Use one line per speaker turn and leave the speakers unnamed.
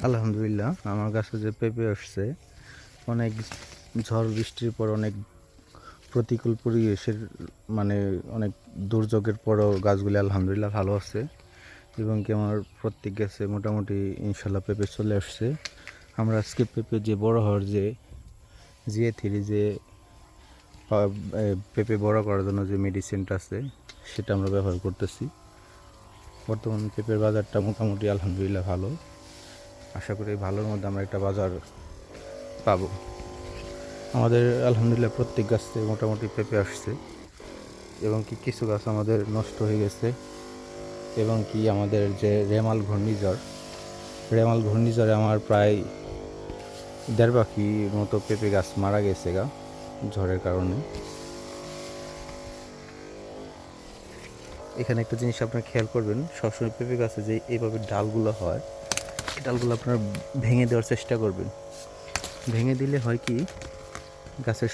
আলহামদুলিল্লাহ, আমার গাছে যে পেঁপে আসছে, অনেক ঝড় বৃষ্টির পর, অনেক প্রতিকূল পরিবেশের মানে অনেক দুর্যোগের পরও গাছগুলি আলহামদুলিল্লাহ ভালো আছে। এবং কি আমার প্রত্যেক গাছে মোটামুটি ইনশাল্লাহ পেঁপে চলে আসছে। আমরা আজকে পেঁপে যে বড় হওয়ার যে জিএ3 যে পেঁপে বড় করার জন্য যে মেডিসিনটা আছে সেটা আমরা ব্যবহার করতেছি। বর্তমান পেঁপের বাজারটা মোটামুটি আলহামদুলিল্লাহ ভালো। আশা করি ভালোর মধ্যে আমরা একটা বাজার পাবো। আমাদের আলহামদুলিল্লাহ প্রত্যেক গাছ থেকে মোটামুটি পেঁপে আসছে, এবং কি কিছু গাছ আমাদের নষ্ট হয়ে গেছে। এবং কি আমাদের যে রেমাল ঘূর্ণিঝড়ে আমার প্রায় 1.5 পাখি মতো পেঁপে গাছ মারা গেছে ঝড়ের কারণে। এখানে একটা জিনিস আপনারা খেয়াল করবেন, সবসময় পেঁপে গাছে যে এইভাবে ডালগুলো হয়, এই ডালগুলো আপনারা ভেঙে দেওয়ার চেষ্টা করবেন। ভেঙে দিলে হয় কি, গাছের